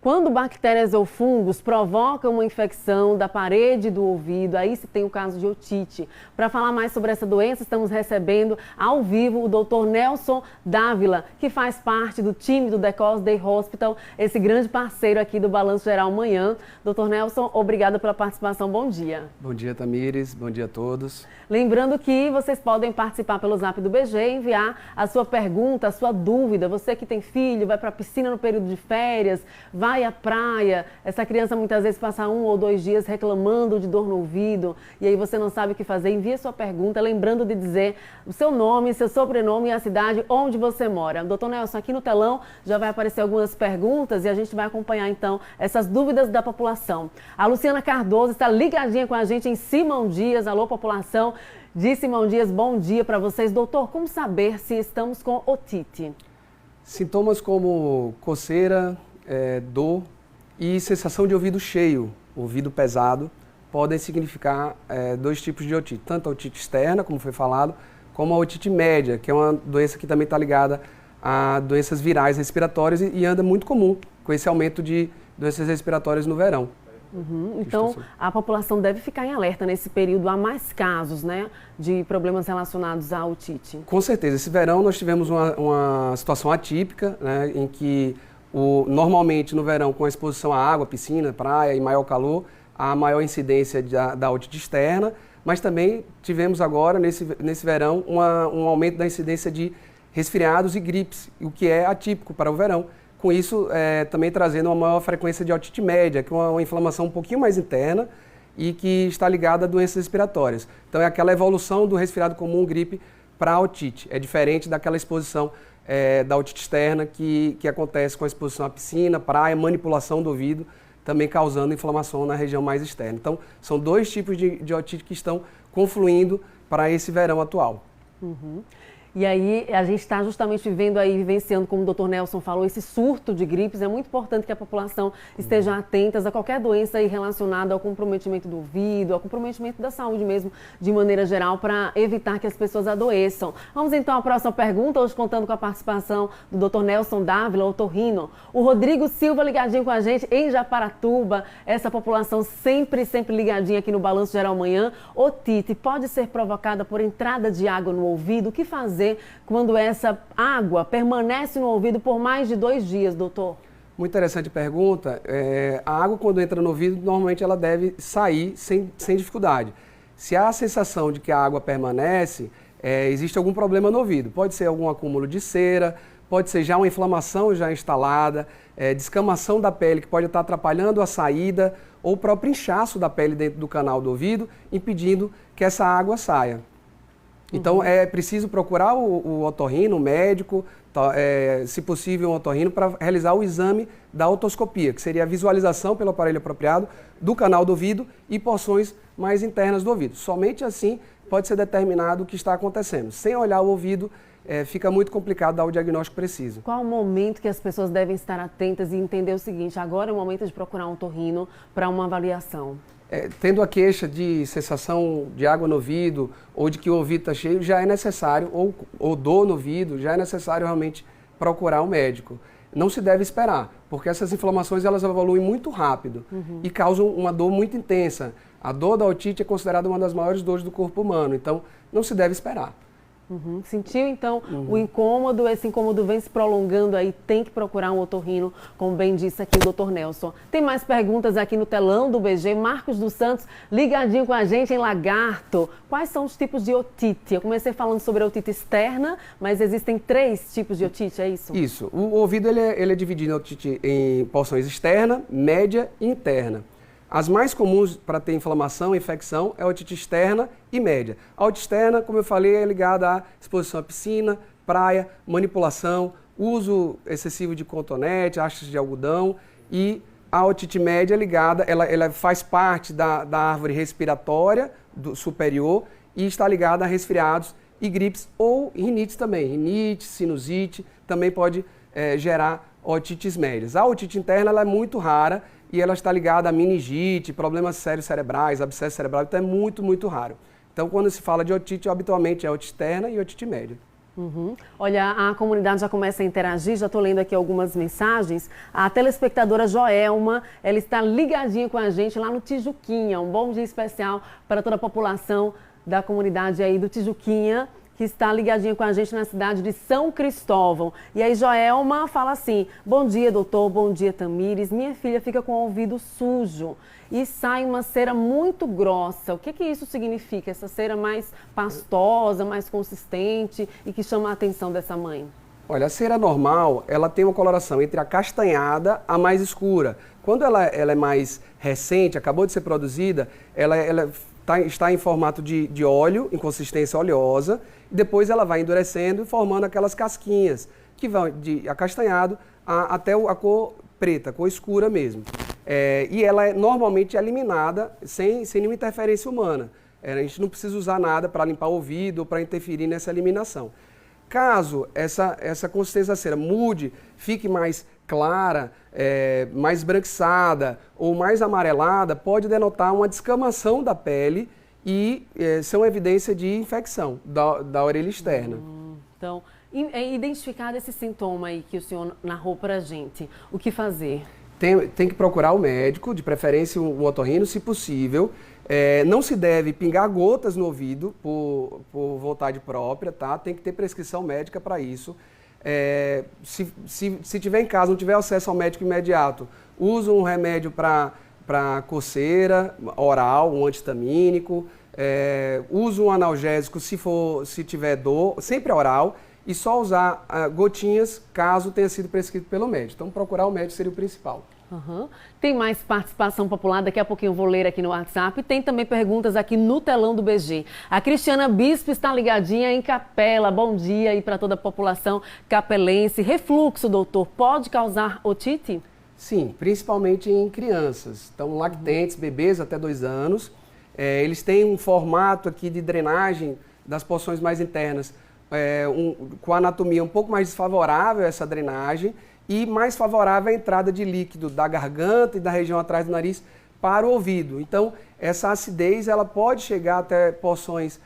Quando bactérias ou fungos provocam uma infecção da parede do ouvido, aí se tem o caso de otite. Para falar mais sobre essa doença, estamos recebendo ao vivo o Dr. Nelson Dávila, que faz parte do time do The Cause Day Hospital, esse grande parceiro aqui do Balanço Geral Manhã. Dr. Nelson, obrigada pela participação. Bom dia. Bom dia, Tamires. Bom dia a todos. Lembrando que vocês podem participar pelo Zap do BG e enviar a sua pergunta, a sua dúvida. Você que tem filho, vai para a piscina no período de férias, vai à praia, essa criança muitas vezes passa 1 ou 2 dias reclamando de dor no ouvido e aí você não sabe o que fazer, envie sua pergunta, lembrando de dizer o seu nome, seu sobrenome e a cidade onde você mora. Doutor Nelson, aqui no telão já vai aparecer algumas perguntas e a gente vai acompanhar então essas dúvidas da população. A Luciana Cardoso está ligadinha com a gente em Simão Dias. Alô, população de Simão Dias, bom dia para vocês. Doutor, como saber se estamos com otite? Sintomas como coceira, dor e sensação de ouvido cheio, ouvido pesado, podem significar 2 tipos de otite. Tanto a otite externa, como foi falado, como a otite média, que é uma doença que também está ligada a doenças virais respiratórias e anda muito comum com esse aumento de doenças respiratórias no verão. Então, a população deve ficar em alerta nesse período. Há mais casos, né, de problemas relacionados à otite? Com certeza. Esse verão nós tivemos uma situação atípica, né, em que normalmente no verão, com a exposição à água, piscina, praia e maior calor, há maior incidência da otite externa, mas também tivemos agora, nesse verão, um aumento da incidência de resfriados e gripes, o que é atípico para o verão. Com isso, também trazendo uma maior frequência de otite média, que é uma inflamação um pouquinho mais interna e que está ligada a doenças respiratórias. Então, é aquela evolução do resfriado comum, gripe, para a otite. É diferente daquela exposição da otite externa que acontece com a exposição à piscina, praia, manipulação do ouvido, também causando inflamação na região mais externa. Então, são 2 tipos de otite que estão confluindo para esse verão atual. E aí, a gente está justamente vivenciando, como o doutor Nelson falou, esse surto de gripes. É muito importante que a população esteja atenta a qualquer doença aí relacionada ao comprometimento do ouvido, ao comprometimento da saúde mesmo, de maneira geral, para evitar que as pessoas adoeçam. Vamos então à próxima pergunta, hoje contando com a participação do doutor Nelson Dávila, otorrino. O Rodrigo Silva ligadinho com a gente em Japaratuba, essa população sempre ligadinha aqui no Balanço Geral Manhã. Otite pode ser provocada por entrada de água no ouvido? O que fazer quando essa água permanece no ouvido por mais de 2 dias, doutor? Muito interessante pergunta. A água, quando entra no ouvido, normalmente ela deve sair sem dificuldade. Se há a sensação de que a água permanece, existe algum problema no ouvido. Pode ser algum acúmulo de cera, pode ser já uma inflamação já instalada, descamação da pele que pode estar atrapalhando a saída, ou o próprio inchaço da pele dentro do canal do ouvido, impedindo que essa água saia. Então, é preciso procurar o otorrino, o médico, se possível um otorrino, para realizar o exame da otoscopia, que seria a visualização pelo aparelho apropriado do canal do ouvido e porções mais internas do ouvido. Somente assim pode ser determinado o que está acontecendo. Sem olhar o ouvido, fica muito complicado dar o diagnóstico preciso. Qual o momento que as pessoas devem estar atentas e entender o seguinte: agora é o momento de procurar um otorrino para uma avaliação? Tendo a queixa de sensação de água no ouvido ou de que o ouvido está cheio, já é necessário, ou dor no ouvido, já é necessário realmente procurar um médico. Não se deve esperar, porque essas inflamações elas evoluem muito rápido e causam uma dor muito intensa. A dor da otite é considerada uma das maiores dores do corpo humano, então não se deve esperar. Sentiu então o incômodo, esse incômodo vem se prolongando aí, tem que procurar um otorrino, como bem disse aqui o doutor Nelson. Tem mais perguntas aqui no telão do BG, Marcos dos Santos ligadinho com a gente em Lagarto. Quais são os tipos de otite? Eu comecei falando sobre a otite externa, mas existem 3 tipos de otite, é isso? Isso, o ouvido ele é dividido em otite em porções externa, média e interna. As mais comuns para ter inflamação e infecção é a otite externa e média. A otite externa, como eu falei, é ligada à exposição à piscina, praia, manipulação, uso excessivo de cotonete, hastes de algodão, e a otite média é ligada, ela faz parte da árvore respiratória superior e está ligada a resfriados e gripes ou rinites também. Rinite, sinusite, também pode gerar otites médias. A otite interna ela é muito rara e ela está ligada a meningite, problemas sérios cerebrais, abscesso cerebral, então é muito raro. Então, quando se fala de otite, habitualmente é otite externa e otite média. Olha, a comunidade já começa a interagir, já estou lendo aqui algumas mensagens. A telespectadora Joelma, ela está ligadinha com a gente lá no Tijuquinha. Um bom dia especial para toda a população da comunidade aí do Tijuquinha, que está ligadinha com a gente na cidade de São Cristóvão. E aí Joelma fala assim: bom dia, doutor, bom dia, Tamires. Minha filha fica com o ouvido sujo e sai uma cera muito grossa. O que isso significa? Essa cera mais pastosa, mais consistente e que chama a atenção dessa mãe? Olha, a cera normal, ela tem uma coloração entre a castanhada a mais escura. Quando ela é mais recente, acabou de ser produzida, ela está em formato de óleo, em consistência oleosa, e depois ela vai endurecendo e formando aquelas casquinhas, que vão de acastanhado até a cor preta, a cor escura mesmo. E ela é normalmente eliminada sem nenhuma interferência humana. A gente não precisa usar nada para limpar o ouvido ou para interferir nessa eliminação. Caso essa consistência da cera mude, fique mais clara, mais esbranquiçada ou mais amarelada, pode denotar uma descamação da pele e ser uma evidência de infecção da orelha externa. Então, identificado esse sintoma aí que o senhor narrou para a gente, o que fazer? Tem que procurar o médico, de preferência um otorrino, se possível. Não se deve pingar gotas no ouvido por vontade própria, tá? Tem que ter prescrição médica para isso. Se tiver em casa, não tiver acesso ao médico imediato, usa um remédio para coceira oral, um antihistamínico, usa um analgésico se tiver dor, sempre oral, e só usar gotinhas caso tenha sido prescrito pelo médico. Então, procurar o médico seria o principal. Tem mais participação popular, daqui a pouquinho eu vou ler aqui no WhatsApp. Tem também perguntas aqui no telão do BG. A Cristiana Bispo está ligadinha em Capela. Bom dia aí para toda a população capelense. Refluxo, doutor, pode causar otite? Sim, principalmente em crianças. Então, lactentes, bebês até 2 anos. Eles têm um formato aqui de drenagem das porções mais internas, com a anatomia um pouco mais desfavorável a essa drenagem, e mais favorável à entrada de líquido da garganta e da região atrás do nariz para o ouvido. Então, essa acidez ela pode chegar até porções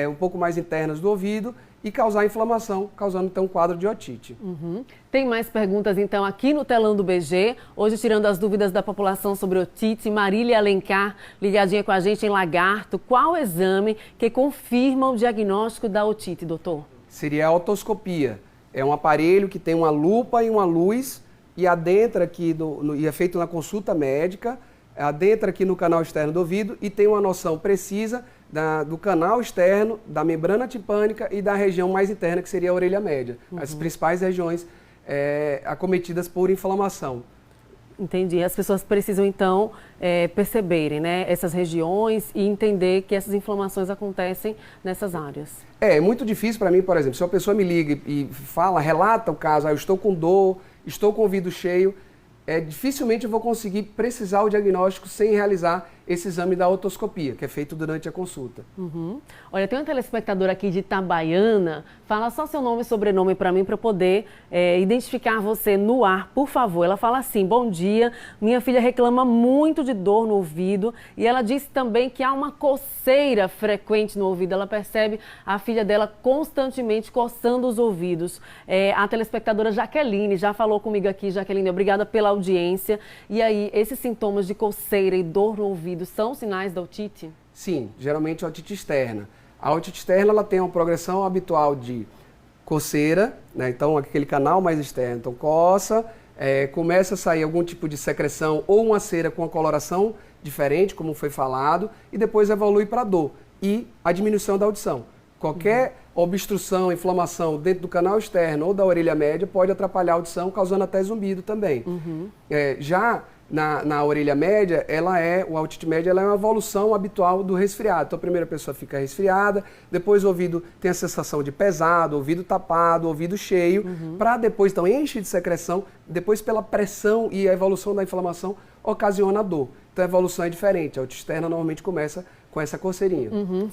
um pouco mais internas do ouvido e causar inflamação, causando então um quadro de otite. Tem mais perguntas então aqui no telão do BG. Hoje, tirando as dúvidas da população sobre otite, Marília Alencar, ligadinha com a gente em Lagarto. Qual o exame que confirma o diagnóstico da otite, doutor? Seria a otoscopia. É um aparelho que tem uma lupa e uma luz e adentra aqui, e é feito na consulta médica, adentra aqui no canal externo do ouvido e tem uma noção precisa do canal externo, da membrana timpânica e da região mais interna, que seria a orelha média. As principais regiões acometidas por inflamação. Entendi. As pessoas precisam, então, perceberem, né, essas regiões e entender que essas inflamações acontecem nessas áreas. É muito difícil para mim, por exemplo, se uma pessoa me liga e relata o caso, eu estou com dor, estou com o ouvido cheio, dificilmente eu vou conseguir precisar o diagnóstico sem realizar esse exame da otoscopia, que é feito durante a consulta. Olha, tem uma telespectadora aqui de Itabaiana. Fala só seu nome e sobrenome para mim, para eu poder identificar você no ar, por favor. Ela fala assim: bom dia, minha filha reclama muito de dor no ouvido e ela disse também que há uma coceira frequente no ouvido. Ela percebe a filha dela constantemente coçando os ouvidos. A telespectadora Jaqueline já falou comigo aqui. Jaqueline, obrigada pela audiência. E aí, esses sintomas de coceira e dor no ouvido são sinais da otite? Sim, geralmente a otite externa. A otite externa ela tem uma progressão habitual de coceira, né? Então aquele canal mais externo, então coça, começa a sair algum tipo de secreção ou uma cera com uma coloração diferente, como foi falado, e depois evolui para dor e a diminuição da audição. Qualquer obstrução, inflamação dentro do canal externo ou da orelha média pode atrapalhar a audição, causando até zumbido também. Já na orelha média, a otite média ela é uma evolução habitual do resfriado. Então, a primeira pessoa fica resfriada, depois o ouvido tem a sensação de pesado, ouvido tapado, ouvido cheio, para depois, então, enche de secreção, depois pela pressão e a evolução da inflamação ocasiona a dor. Então, a evolução é diferente. A otite externa normalmente começa com essa coceirinha.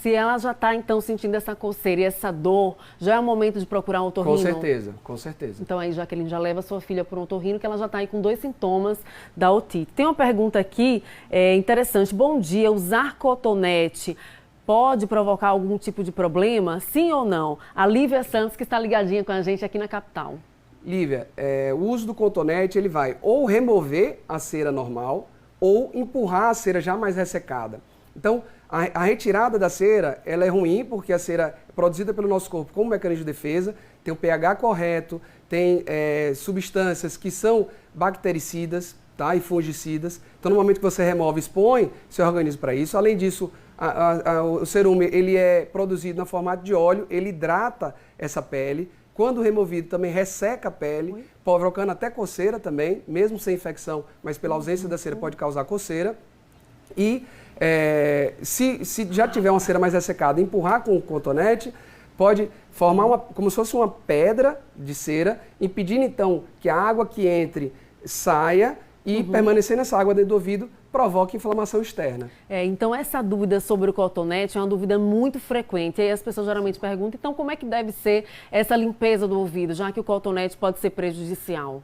Se ela já está, então, sentindo essa coceira e essa dor, já é o momento de procurar um otorrino? Com certeza, com certeza. Então, aí, Jaqueline, já leva sua filha para um otorrino, que ela já está aí com 2 sintomas da otite. Tem uma pergunta aqui interessante. Bom dia, usar cotonete pode provocar algum tipo de problema? Sim ou não? A Lívia Santos, que está ligadinha com a gente aqui na capital. Lívia, o uso do cotonete ele vai ou remover a cera normal ou empurrar a cera já mais ressecada. Então, a retirada da cera ela é ruim porque a cera é produzida pelo nosso corpo como mecanismo de defesa, tem o pH correto, tem substâncias que são bactericidas, tá, e fungicidas. Então, no momento que você remove, expõe seu organismo para isso. Além disso, o cerume ele é produzido no formato de óleo, ele hidrata essa pele. Quando removido, também resseca a pele, provocando até coceira também, mesmo sem infecção, mas pela ausência da cera pode causar coceira. E se já tiver uma cera mais ressecada, empurrar com o cotonete, pode formar como se fosse uma pedra de cera, impedindo então que a água que entre saia e permanecer nessa água dentro do ouvido provoca inflamação externa. Então essa dúvida sobre o cotonete é uma dúvida muito frequente. E aí as pessoas geralmente perguntam, então como é que deve ser essa limpeza do ouvido, já que o cotonete pode ser prejudicial?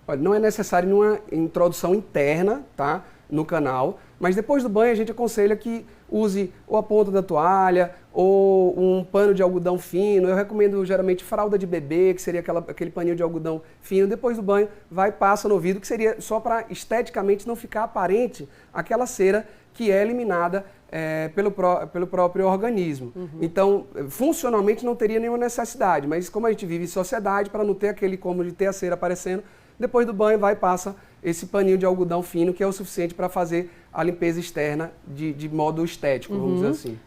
Olha, não é necessário nenhuma introdução interna, tá, no canal, mas depois do banho a gente aconselha que use ou a ponta da toalha ou um pano de algodão fino. Eu recomendo geralmente fralda de bebê, que seria aquele paninho de algodão fino. Depois do banho, vai e passa no ouvido, que seria só para esteticamente não ficar aparente aquela cera que é eliminada pelo próprio organismo. Então, funcionalmente não teria nenhuma necessidade, mas como a gente vive em sociedade, para não ter aquele incômodo de ter a cera aparecendo, depois do banho vai e passa esse paninho de algodão fino, que é o suficiente para fazer a limpeza externa de modo estético, vamos dizer assim.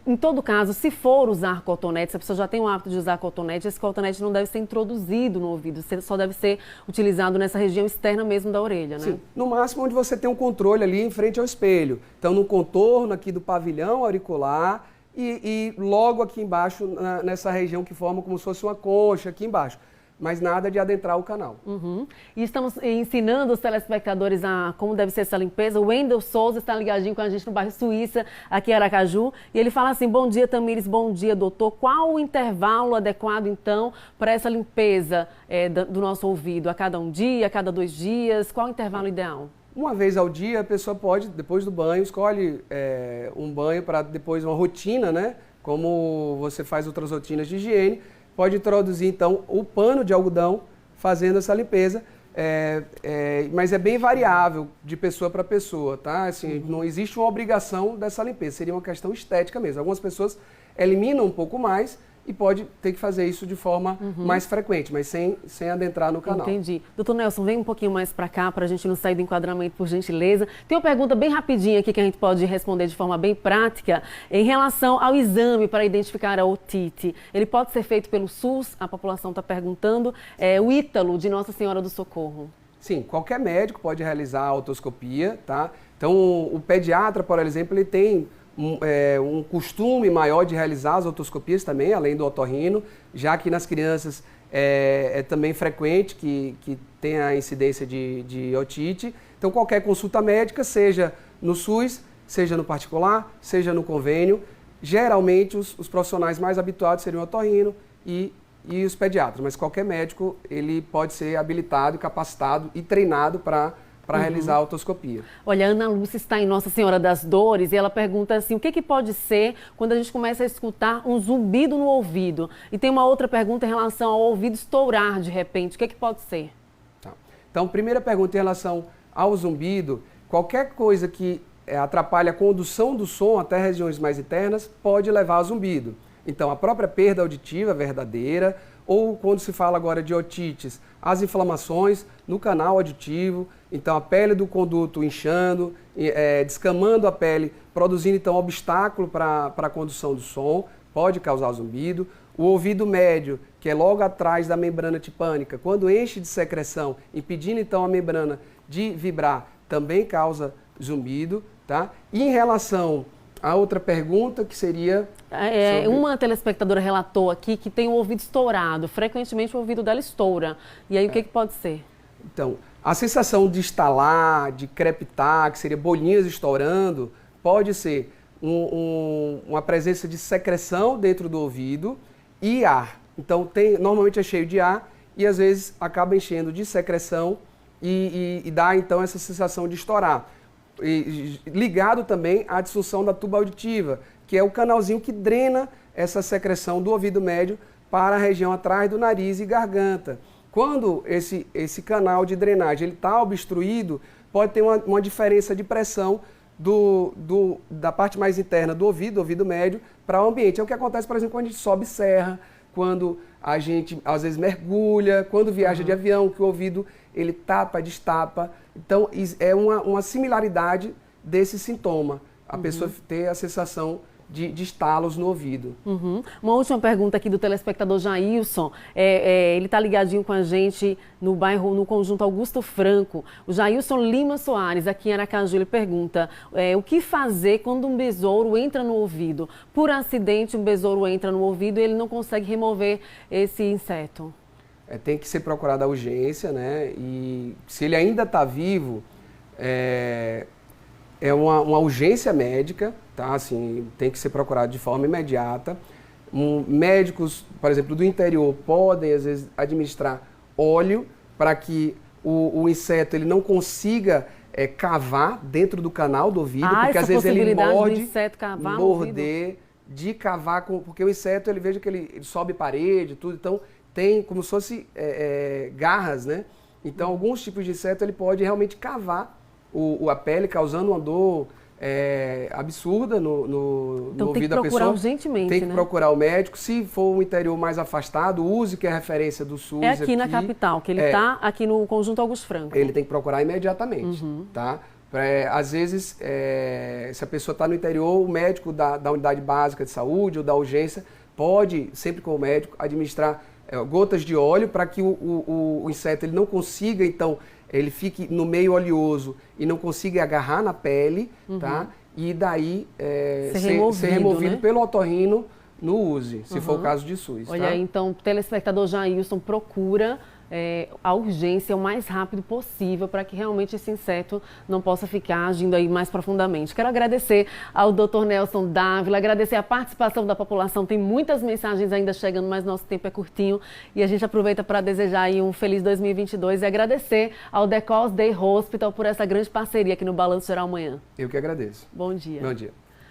Em todo caso, se for usar cotonete, se a pessoa já tem o hábito de usar cotonete, esse cotonete não deve ser introduzido no ouvido, só deve ser utilizado nessa região externa mesmo da orelha, né? Sim, no máximo onde você tem um controle ali em frente ao espelho. Então, no contorno aqui do pavilhão auricular e logo aqui embaixo, nessa região que forma como se fosse uma concha aqui embaixo. Mas nada de adentrar o canal. E estamos ensinando os telespectadores a como deve ser essa limpeza. O Wendel Souza está ligadinho com a gente no bairro Suíça, aqui em Aracaju. E ele fala assim, bom dia, Tamires, bom dia, doutor. Qual o intervalo adequado, então, para essa limpeza do nosso ouvido? A cada um dia, a cada 2 dias? Qual o intervalo ideal? Uma vez ao dia, a pessoa pode, depois do banho, escolhe um banho para depois uma rotina, né? Como você faz outras rotinas de higiene. Pode introduzir, então, o pano de algodão fazendo essa limpeza, mas é bem variável de pessoa para pessoa, tá? Assim, não existe uma obrigação dessa limpeza, seria uma questão estética mesmo. Algumas pessoas eliminam um pouco mais e pode ter que fazer isso de forma mais frequente, mas sem adentrar no canal. Entendi. Doutor Nelson, vem um pouquinho mais para cá, para a gente não sair do enquadramento, por gentileza. Tem uma pergunta bem rapidinha aqui que a gente pode responder de forma bem prática. Em relação ao exame para identificar a otite, ele pode ser feito pelo SUS? A população está perguntando. O Ítalo, de Nossa Senhora do Socorro. Sim, qualquer médico pode realizar a otoscopia, tá? Então, o pediatra, por exemplo, ele tem um costume maior de realizar as otoscopias também, além do otorrino, já que nas crianças é também frequente que tenha a incidência de otite. Então, qualquer consulta médica, seja no SUS, seja no particular, seja no convênio, geralmente os profissionais mais habituados seriam o otorrino e os pediatras, mas qualquer médico ele pode ser habilitado, capacitado e treinado para realizar a otoscopia. Olha, a Ana Lúcia está em Nossa Senhora das Dores e ela pergunta assim, o que pode ser quando a gente começa a escutar um zumbido no ouvido? E tem uma outra pergunta em relação ao ouvido estourar de repente, o que pode ser? Tá. Então, primeira pergunta em relação ao zumbido, qualquer coisa que atrapalhe a condução do som até regiões mais internas pode levar a zumbido. Então, a própria perda auditiva verdadeira, ou quando se fala agora de otites, as inflamações no canal auditivo, então a pele do conduto inchando, descamando a pele, produzindo então obstáculo para a condução do som, pode causar zumbido. O ouvido médio, que é logo atrás da membrana tipânica, quando enche de secreção, impedindo então a membrana de vibrar, também causa zumbido, tá? E em relação a outra pergunta, que seria... Uma telespectadora relatou aqui que tem o ouvido estourado. Frequentemente o ouvido dela estoura. E aí o que pode ser? Então, a sensação de estalar, de crepitar, que seria bolinhas estourando, pode ser uma presença de secreção dentro do ouvido e ar. Então, normalmente é cheio de ar e às vezes acaba enchendo de secreção e dá então essa sensação de estourar. Ligado também à disfunção da tuba auditiva, que é o canalzinho que drena essa secreção do ouvido médio para a região atrás do nariz e garganta. Quando esse canal de drenagem está obstruído, pode ter uma diferença de pressão da parte mais interna do ouvido médio, para o ambiente. É o que acontece, por exemplo, quando a gente sobe serra, quando a gente, às vezes, mergulha, quando viaja de avião, que o ouvido ele tapa, destapa. Então, é uma similaridade desse sintoma, a pessoa ter a sensação de estalos no ouvido. Uma última pergunta aqui do telespectador Jailson. Ele está ligadinho com a gente no Conjunto Augusto Franco. O Jailson Lima Soares, aqui em Aracaju, ele pergunta o que fazer quando um besouro entra no ouvido? Por acidente, um besouro entra no ouvido e ele não consegue remover esse inseto. Tem que ser procurado a urgência, né? E se ele ainda está vivo, é uma urgência médica, tá? Assim, tem que ser procurado de forma imediata. Médicos, por exemplo, do interior, podem, às vezes, administrar óleo para que o inseto ele não consiga cavar dentro do canal do ouvido, porque às vezes ele morde, morder, de cavar, porque o inseto, veja que ele sobe parede, tudo, então tem como se fosse garras, né? Então, alguns tipos de inseto ele pode realmente cavar a pele, causando uma dor absurda no ouvido da pessoa. Então tem que procurar urgentemente, tem que procurar o médico. Se for um interior mais afastado, use que é a referência do SUS. É aqui na capital, que ele está aqui no Conjunto Augusto Franco. Ele tem que procurar imediatamente, tá? Às vezes, se a pessoa está no interior, o médico da unidade básica de saúde ou da urgência pode, sempre com o médico, administrar gotas de óleo para que o inseto ele não consiga, então, ele fique no meio oleoso e não consiga agarrar na pele, tá? E daí ser removido, né, pelo otorrino no USE, se for o caso de SUS. Olha, então, telespectador Jailson, procura a urgência o mais rápido possível para que realmente esse inseto não possa ficar agindo aí mais profundamente. Quero agradecer ao Dr. Nelson Dávila, agradecer a participação da população. Tem muitas mensagens ainda chegando, mas nosso tempo é curtinho e a gente aproveita para desejar aí um feliz 2022 e agradecer ao The Cause Day Hospital por essa grande parceria aqui no Balanço Geral Amanhã. Eu que agradeço. Bom dia. Bom dia.